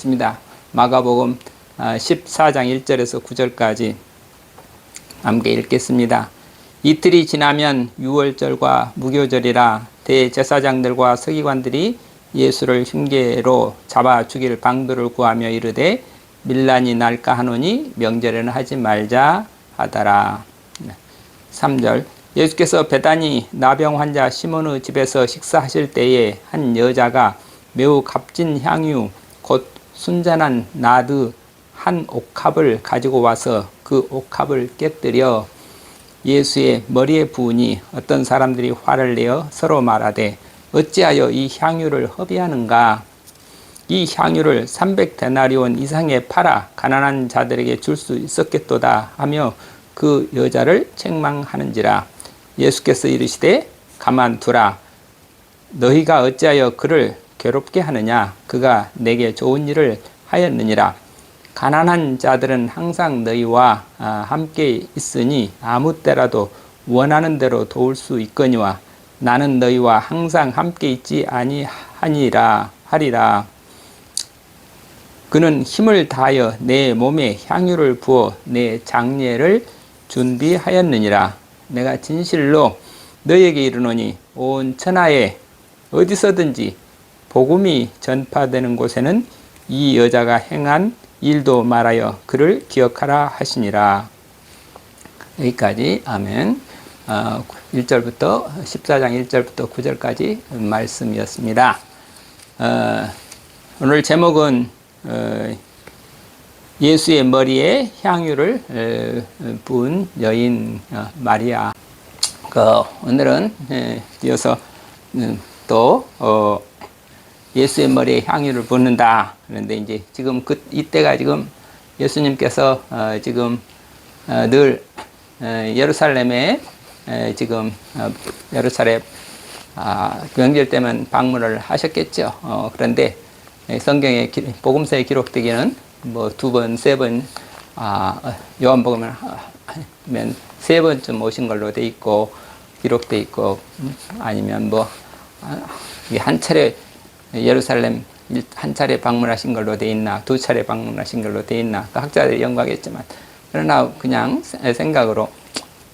있습니다. 마가복음 14장 1절에서 9절까지 함께 읽겠습니다. 이틀이 지나면 유월절과 무교절이라 대제사장들과 서기관들이 예수를 흉계로 잡아 죽일 방도를 구하며 이르되 밀란이 날까 하노니 명절에는 하지 말자 하더라. 3절 예수께서 베다니 나병 환자 시몬의 집에서 식사하실 때에 한 여자가 매우 값진 향유 곧 순전한 나드 한 옥합을 가지고 와서 그 옥합을 깨뜨려 예수의 머리에 부으니 어떤 사람들이 화를 내어 서로 말하되 어찌하여 이 향유를 허비하는가? 이 향유를 300데나리온 이상에 팔아 가난한 자들에게 줄 수 있었겠도다 하며 그 여자를 책망하는지라. 예수께서 이르시되 가만두라. 너희가 어찌하여 그를 괴롭게 하느냐? 그가 내게 좋은 일을 하였느니라. 가난한 자들은 항상 너희와 함께 있으니 아무 때라도 원하는 대로 도울 수 있거니와 나는 너희와 항상 함께 있지 아니하니라 하리라. 그는 힘을 다하여 내 몸에 향유를 부어 내 장례를 준비하였느니라. 내가 진실로 너희에게 이르노니 온 천하에 어디서든지 복음이 전파되는 곳에는 이 여자가 행한 일도 말하여 그를 기억하라 하시니라. 여기까지 아멘. 1절부터 14장 1절부터 9절까지 말씀이었습니다. 오늘 제목은 예수의 머리에 향유를 부은 여인 마리아. 오늘은 이어서 또 예수의 머리에 향유를 붓는다. 그런데 이제 지금 이때가 지금 예수님께서 지금 늘 예루살렘에 지금 예루살렘 명절 때면 방문을 하셨겠죠. 그런데 성경에 복음서에 기록되기는 뭐 2번, 3번, 요한복음은 3번쯤 오신 걸로 돼 있고 기록돼 있고 아니면 뭐 한 차례 예루살렘 한 차례 방문하신 걸로 돼 있나 2차례 방문하신 걸로 돼 있나 그 학자들이 연구하겠지만 그러나 그냥 생각으로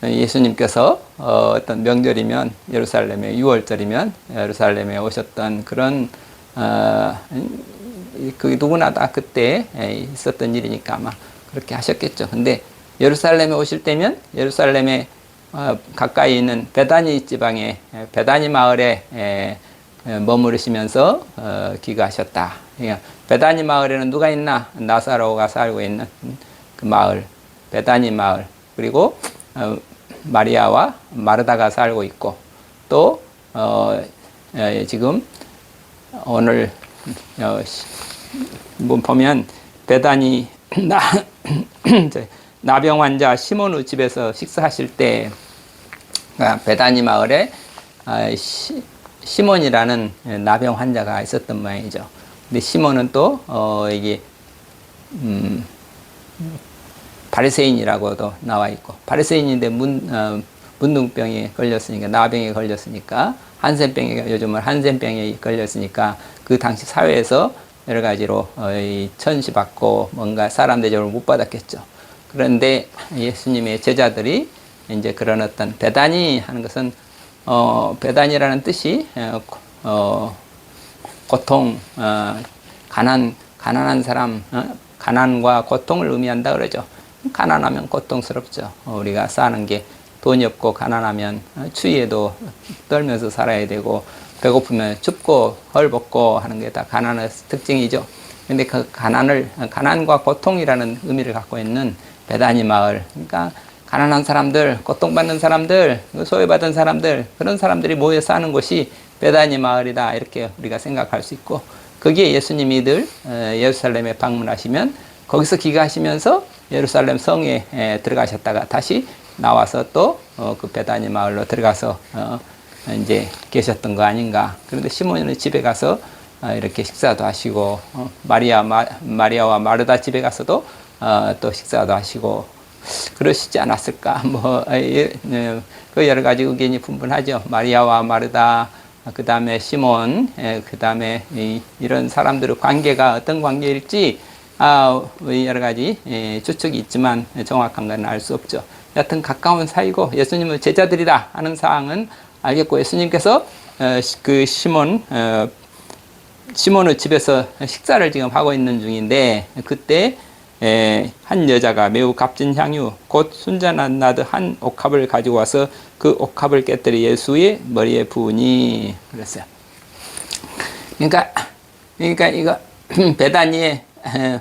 예수님께서 어떤 명절이면 예루살렘에 6월절이면 예루살렘에 오셨던 그런 그 누구나 다 그때 있었던 일이니까 아마 그렇게 하셨겠죠. 근데 예루살렘에 오실 때면 예루살렘에 가까이 있는 베다니 지방에 베다니 마을에 머무르시면서 귀가하셨다. 베다니 마을에는 누가 있나? 나사로가 살고 있는 그 마을, 베다니 마을. 그리고 마리아와 마르다가 살고 있고 또 지금 오늘 보면 베다니 나병 환자 시몬의 집에서 식사하실 때 베다니 마을에 시몬이라는 나병 환자가 있었던 모양이죠. 근데 시몬은 또 이게 바리새인이라고도 나와 있고 바리새인인데 문둥병에 걸렸으니까 나병에 걸렸으니까 한센병에 요즘은 한센병에 걸렸으니까 그 당시 사회에서 여러 가지로 천시받고 뭔가 사람 대접을 못 받았겠죠. 그런데 예수님의 제자들이 이제 그런 어떤 베다니 하는 것은 베다니라는 뜻이 고통, 가난한 사람, 가난과 고통을 의미한다 그러죠. 가난하면 고통스럽죠. 우리가 사는 게 돈이 없고 가난하면 추위에도 떨면서 살아야 되고 배고프면 춥고 헐벗고 하는 게 다 가난의 특징이죠. 근데 그 가난과 고통이라는 의미를 갖고 있는 베다니 마을, 그러니까 가난한 사람들, 고통받는 사람들, 소외받은 사람들, 그런 사람들이 모여 사는 곳이 베다니 마을이다 이렇게 우리가 생각할 수 있고 거기에 예수님이 늘 예루살렘에 방문하시면 거기서 귀가하시면서 예루살렘 성에 들어가셨다가 다시 나와서 또 그 베다니 마을로 들어가서 이제 계셨던 거 아닌가. 그런데 시몬은 집에 가서 이렇게 식사도 하시고 마리아와 마르다 집에 가서도 또 식사도 하시고 그러시지 않았을까. 그 여러 가지 의견이 분분하죠. 마리아와 마르다 그 다음에 시몬, 그 다음에 이런 사람들의 관계가 어떤 관계일지 여러 가지 추측이 있지만 정확한 건 알 수 없죠. 여하튼 가까운 사이고 예수님의 제자들이다 하는 사항은 알겠고, 예수님께서 그 시몬의 집에서 식사를 지금 하고 있는 중인데, 그때 한 여자가 매우 값진 향유 곧 순전한 나드 한 옥합을 가지고 와서 그 옥합을 깨뜨려 예수의 머리에 부으니 그랬어요. 그러니까 이거 베다니의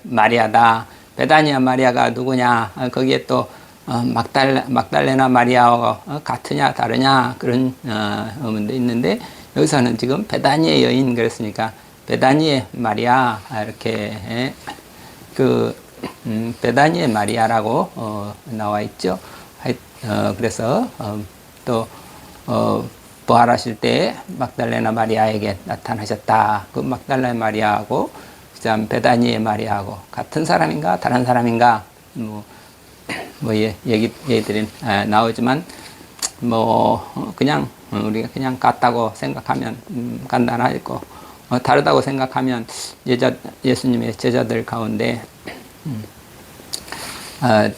마리아다. 베다니아 마리아가 누구냐? 거기에 또 막달레나 마리아와 같으냐 다르냐 그런 의문도 있는데, 여기서는 지금 베다니의 여인 그랬으니까 베다니의 마리아 이렇게 베다니의 마리아라고 나와 있죠. 그래서 또 부활하실 때 막달레나 마리아에게 나타나셨다. 그 막달레나 마리아하고 그다음 베다니의 마리아하고 같은 사람인가 다른 사람인가 얘기들이 나오지만 그냥 우리가 그냥 같다고 생각하면 간단하고, 다르다고 생각하면 예수님의 제자들 가운데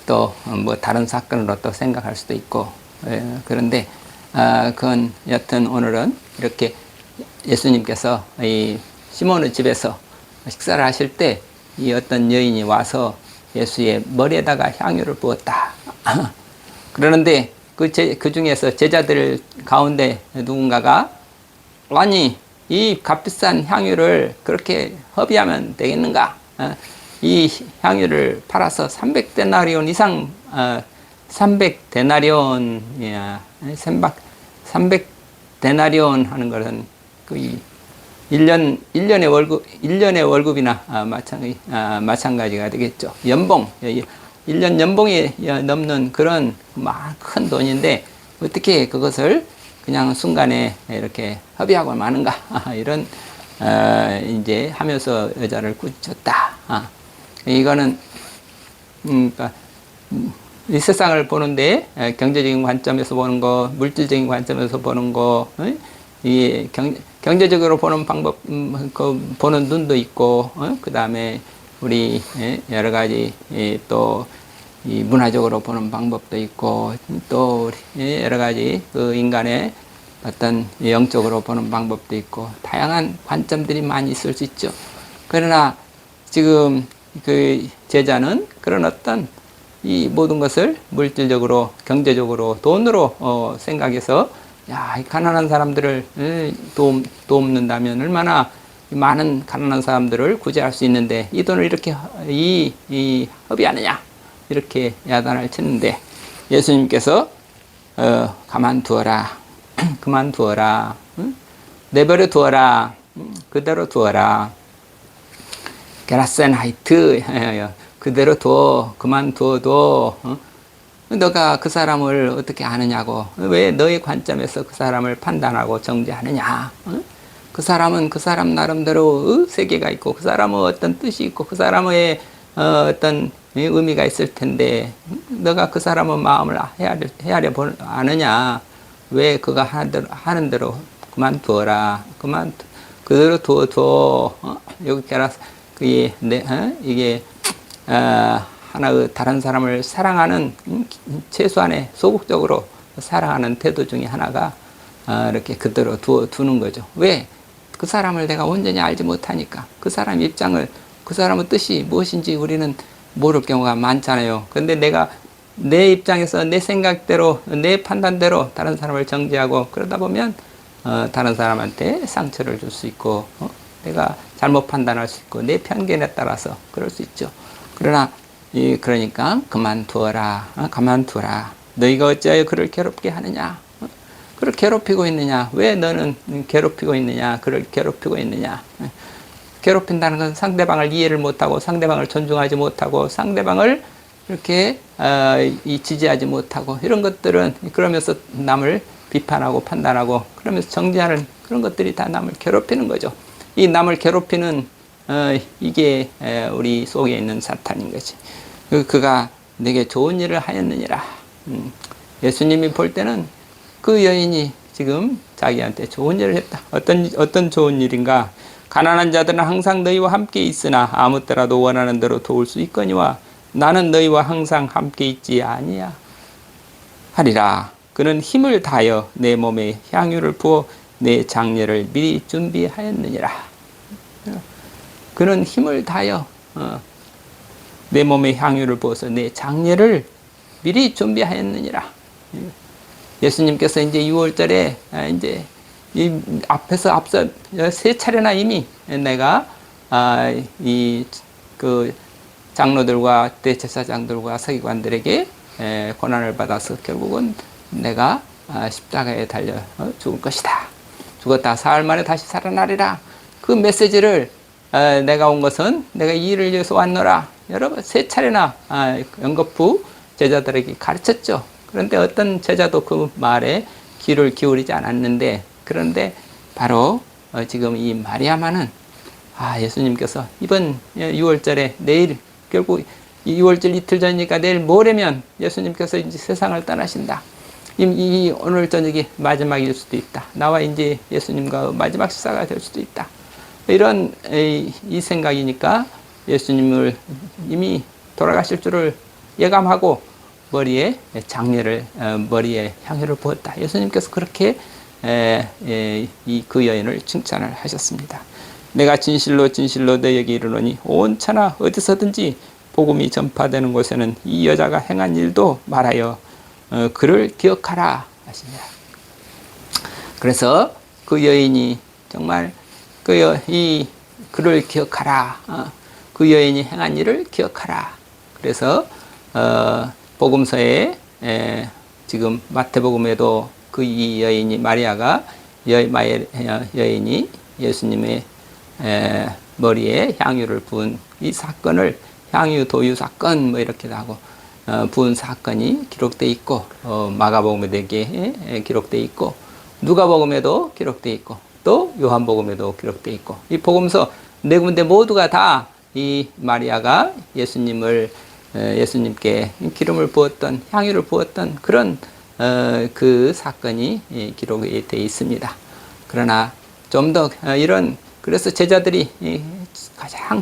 또 다른 사건으로 또 생각할 수도 있고, 그런데 그건 여튼 오늘은 이렇게 예수님께서 이 시몬의 집에서 식사를 하실 때 이 어떤 여인이 와서 예수의 머리에다가 향유를 부었다. 그러는데 그 중에서 제자들 가운데 누군가가, 아니 이 값비싼 향유를 그렇게 허비하면 되겠는가? 이 향유를 팔아서 300데나리온 이상, 300데나리온, 300데나리온 하는 것은 거의 1년의 월급이나 마찬가지가 되겠죠. 연봉, 1년 연봉이 넘는 그런 큰 돈인데, 어떻게 그것을 그냥 순간에 이렇게 허비하고 마는가? 이런, 이제 하면서 여자를 꾸짖었다. 이거는, 그러니까 이 세상을 보는데 경제적인 관점에서 보는 거, 물질적인 관점에서 보는 거, 이 경제적으로 보는 방법, 보는 눈도 있고, 그 다음에 우리 여러 가지 또 이 문화적으로 보는 방법도 있고, 또 여러 가지 그 인간의 어떤 영적으로 보는 방법도 있고, 다양한 관점들이 많이 있을 수 있죠. 그러나 지금 그 제자는 그런 어떤 이 모든 것을 물질적으로, 경제적으로, 돈으로 생각해서, 야, 이 가난한 사람들을 돕는다면 얼마나 많은 가난한 사람들을 구제할 수 있는데 이 돈을 이렇게 허비하느냐, 이렇게 야단을 치는데, 예수님께서 가만두어라, 그만두어라, 내버려 두어라, 그대로 두어라, 게라센하이트, 그대로 둬, 그만두어도 너가 그 사람을 어떻게 아느냐고, 왜 너의 관점에서 그 사람을 판단하고 정죄하느냐. 그 사람은 그 사람 나름대로 세계가 있고, 그 사람의 어떤 뜻이 있고, 그 사람의 어떤 의미가 있을 텐데, 너가 그 사람의 마음을 헤아려 아느냐. 왜 그가 하는 대로 그만두어라, 그대로 두어. 여기 이게 하나의 다른 사람을 사랑하는, 최소한의 소극적으로 사랑하는 태도 중에 하나가 이렇게 그대로 두는 거죠. 왜? 그 사람을 내가 온전히 알지 못하니까, 그 사람 입장을, 그 사람의 뜻이 무엇인지 우리는 모를 경우가 많잖아요. 근데 내가 내 입장에서 내 생각대로, 내 판단대로 다른 사람을 정죄하고 그러다 보면 다른 사람한테 상처를 줄 수 있고, 내가 잘못 판단할 수 있고, 내 편견에 따라서 그럴 수 있죠. 그러나 그러니까 그만두어라, 가만두라. 너희가 어찌하여 그를 괴롭게 하느냐? 그를 괴롭히고 있느냐? 왜 너는 괴롭히고 있느냐? 그를 괴롭히고 있느냐? 괴롭힌다는 것은 상대방을 이해를 못하고, 상대방을 존중하지 못하고, 상대방을 이렇게 지지하지 못하고, 이런 것들은, 그러면서 남을 비판하고 판단하고 그러면서 정죄하는 그런 것들이 다 남을 괴롭히는 거죠. 이 남을 괴롭히는 이게 우리 속에 있는 사탄인 거지. 그가 내게 좋은 일을 하였느니라. 예수님이 볼 때는 그 여인이 지금 자기한테 좋은 일을 했다. 어떤 좋은 일인가? 가난한 자들은 항상 너희와 함께 있으나 아무 때라도 원하는 대로 도울 수 있거니와 나는 너희와 항상 함께 있지 아니야 하리라. 그는 힘을 다하여 내 몸에 향유를 부어 내 장례를 미리 준비하였느니라. 그는 힘을 다하여 내 몸에 향유를 부어서 내 장례를 미리 준비하였느니라. 예수님께서 이제 6월절에 이제 앞서 세 차례나 이미 내가 이 그 장로들과 대제사장들과 서기관들에게 고난을 받아서 결국은 내가 십자가에 달려 죽을 것이다. 죽었다 사흘 만에 다시 살아나리라. 그 메시지를 내가 온 것은 내가 이 일을 위해서 왔노라. 여러분 세 차례나 연거푸 제자들에게 가르쳤죠. 그런데 어떤 제자도 그 말에 귀를 기울이지 않았는데, 그런데 바로 지금 이 마리아만은 예수님께서 이번 6월절에 내일, 결국 6월절 이틀 전이니까 내일 모레면 예수님께서 이제 세상을 떠나신다. 이 오늘 저녁이 마지막일 수도 있다. 나와 이제 예수님과 마지막 식사가 될 수도 있다. 이런 이 생각이니까 예수님을 이미 돌아가실 줄을 예감하고 머리에 장례를 머리에 향유를 부었다. 예수님께서 그렇게 그 여인을 칭찬을 하셨습니다. 내가 진실로 진실로 너에게 이르노니 온 천하 어디서든지 복음이 전파되는 곳에는 이 여자가 행한 일도 말하여 그를 기억하라 하십니다. 그래서 그 여인이 정말 그를 기억하라. 그 여인이 행한 일을 기억하라. 그래서 복음서에 지금 마태복음에도 그 이 여인이 마리아가 여인이 예수님의 머리에 향유를 부은 이 사건을 향유 도유 사건 뭐 이렇게 하고 부은 사건이 기록되어 있고 마가복음에도 기록되어 있고 누가복음에도 기록되어 있고 또 요한복음에도 기록되어 있고 이 복음서 네 군데 모두가 다 이 마리아가 예수님께 기름을 부었던 향유를 부었던 그런 그 사건이 기록이 되어 있습니다. 그러나 좀 더 그래서 제자들이 가장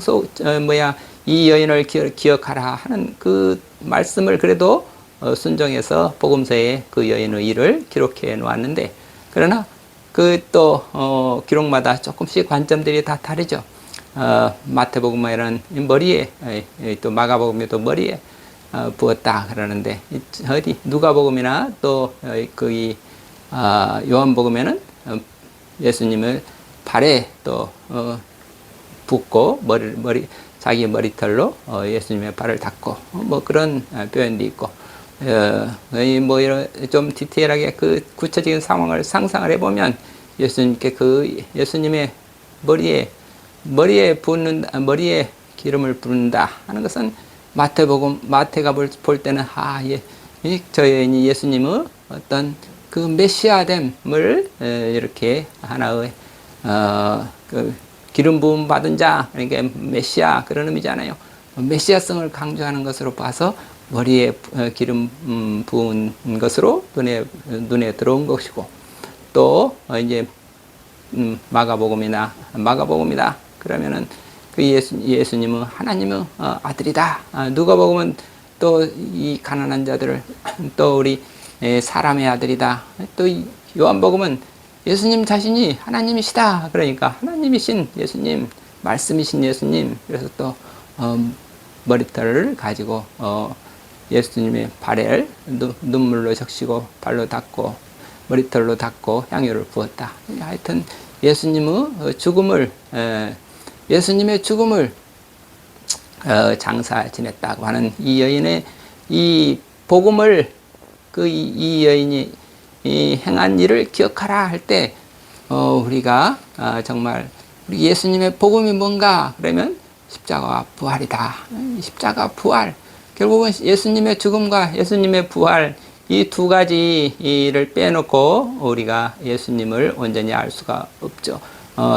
이 여인을 기억하라 하는 그 말씀을 그래도 순종해서 복음서에 그 여인의 일을 기록해 놓았는데, 그러나 그 또 기록마다 조금씩 관점들이 다 다르죠. 마태복음에는 머리에, 또 마가복음에도 머리에 부었다 그러는데, 어디 누가복음이나 또 요한복음에는 예수님을 발에 또 붓고 자기 머리털로 예수님의 발을 닦고 뭐 그런 표현도 있고, 뭐 이런 좀 디테일하게 그 구체적인 상황을 상상을 해보면 예수님의 머리에 기름을 붓는다 하는 것은 마태가 볼 때는 저 여인이 예수님의 어떤 그 메시아됨을 이렇게 하나의 그 기름 부음 받은 자, 그러니까 메시아 그런 의미잖아요. 메시아성을 강조하는 것으로 봐서 머리에 기름 부은 것으로 눈에 들어온 것이고, 또 이제 마가복음이다 그러면은 그 예수님은 하나님의 아들이다. 누가복음은 또 이 가난한 자들을 또 우리 사람의 아들이다. 또 요한복음은 예수님 자신이 하나님이시다. 그러니까 하나님이신 예수님, 말씀이신 예수님. 그래서 또 머리털을 가지고 예수님의 발을 눈물로 적시고 발로 닦고 머리털로 닦고 향유를 부었다. 하여튼 예수님의 죽음을 장사 지냈다고 하는 이 여인의 이 복음을 이 여인이 행한 일을 기억하라 할 때 우리가 정말 우리 예수님의 복음이 뭔가 그러면 십자가와 부활이다. 십자가 부활, 결국은 예수님의 죽음과 예수님의 부활, 이 두 가지를 빼놓고 우리가 예수님을 온전히 알 수가 없죠.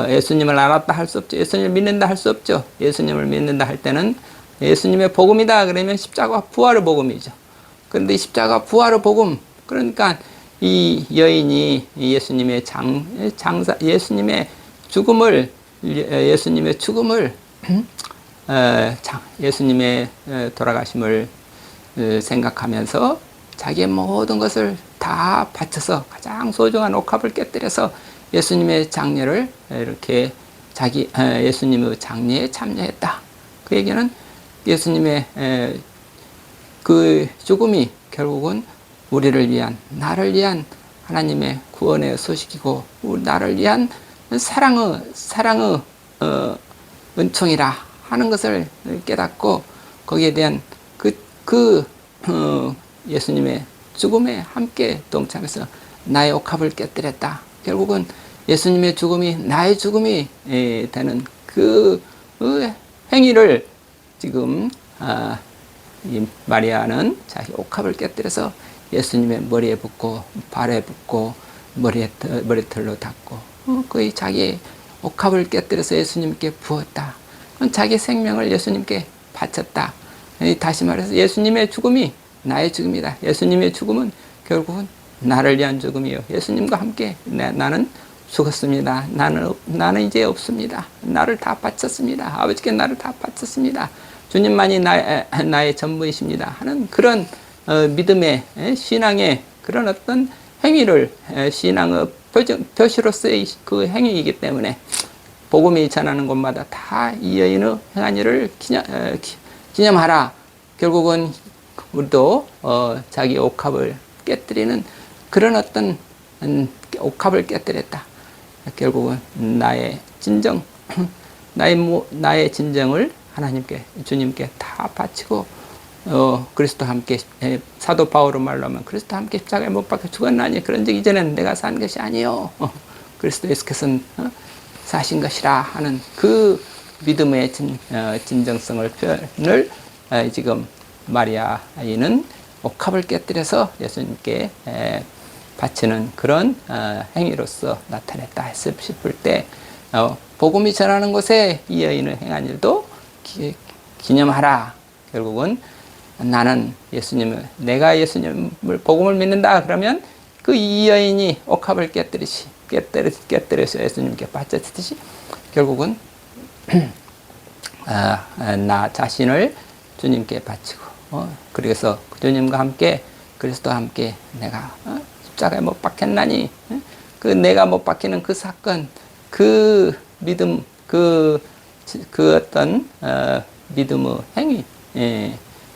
예수님을 알았다 할 수 없죠. 예수님을 믿는다 할 수 없죠. 예수님을 믿는다 할 때는 예수님의 복음이다 그러면 십자가 부활의 복음이죠. 그런데 십자가 부활의 복음, 그러니까 이 여인이 예수님의 죽음을 예수님의 돌아가심을 생각하면서 자기의 모든 것을 다 바쳐서 가장 소중한 옥합을 깨뜨려서 예수님의 장례를 이렇게 예수님의 장례에 참여했다. 그 얘기는 예수님의 그 죽음이 결국은 우리를 위한, 나를 위한 하나님의 구원의 소식이고 나를 위한 사랑의 은총이라 하는 것을 깨닫고 거기에 대한 예수님의 죽음에 함께 동참해서 나의 옥합을 깨뜨렸다. 결국은 예수님의 죽음이 나의 죽음이 되는 그 행위를 지금 이 마리아는 자기 옥합을 깨뜨려서 예수님의 머리에 붓고 발에 붓고 머리털로 닦고 거의 자기의 옥합을 깨뜨려서 예수님께 부었다. 자기 생명을 예수님께 바쳤다. 다시 말해서 예수님의 죽음이 나의 죽음이다. 예수님의 죽음은 결국은 나를 위한 죽음이요. 예수님과 함께 나는 죽었습니다. 나는 이제 없습니다. 나를 다 바쳤습니다. 아버지께 나를 다 바쳤습니다. 주님만이 나의 전부이십니다. 하는 그런 믿음의 신앙의 그런 어떤 행위를 신앙의 표시로서의 그 행위이기 때문에 복음이 전하는 곳마다 다 이 여인의 행한 일을 기념하라. 결국은 우리도 자기 옥합을 깨뜨리는 그런 어떤 옥합을 깨뜨렸다. 결국은 나의 진정, 나의 진정을 하나님께, 주님께 다 바치고 그리스도와 함께, 사도 바울의 말로 하면 그리스도와 함께 십자가에 못 박혀 죽었나니 그런즉 이제는 내가 산 것이 아니요 그리스도 예수께서는 사신 것이라 하는 그 믿음의 진정성을 표현을 지금 마리아인은 옥합을 깨뜨려서 예수님께 바치는 그런 행위로서 나타냈다 했을 싶을 때 복음이 전하는 곳에 이 여인의 행한 일도 기념하라. 결국은 나는 내가 예수님을 복음을 믿는다 그러면 그 이 여인이 옥합을 깨뜨려서 예수님께 바쳤듯이 결국은 나 자신을 주님께 바치고 그래서 주님과 함께 그리스도와 함께 내가 십자가에 못 박혔나니 그 내가 못 박히는 그 사건 그 믿음 그 어떤 믿음의 행위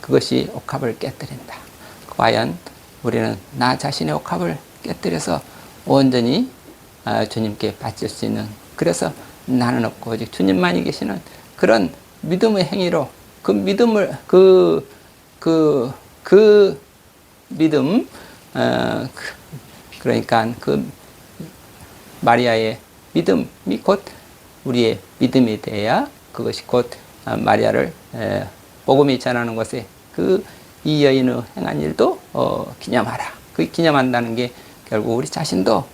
그것이 옥합을 깨뜨린다. 과연 우리는 나 자신의 옥합을 깨뜨려서 온전히 주님께 바칠 수 있는 그래서 나는 없고 오직 주님만이 계시는 그런 믿음의 행위로 그 믿음을 그 믿음 그러니까 그 마리아의 믿음이 곧 우리의 믿음이 되어야 그것이 곧 마리아를 복음이 전하는 것에 이 여인의 행한 일도 기념하라. 그 기념한다는 게 결국 우리 자신도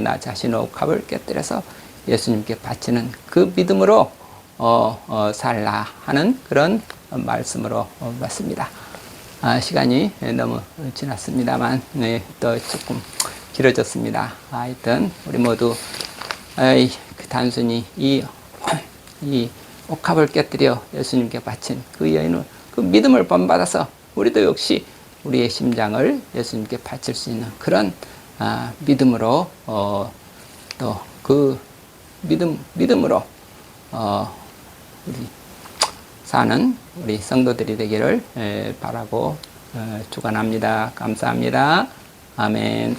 나 자신의 옥합을 깨뜨려서 예수님께 바치는 그 믿음으로 살라 하는 그런 말씀으로 맞습니다. 시간이 너무 지났습니다만 또 조금 길어졌습니다. 하여튼 우리 모두 단순히 이 옥합을 깨뜨려 예수님께 바친 그 여인의 그 믿음을 본받아서 우리도 역시 우리의 심장을 예수님께 바칠 수 있는 그런 믿음으로 또 그 믿음으로 우리 사는 우리 성도들이 되기를 바라고 축원합니다. 감사합니다. 아멘.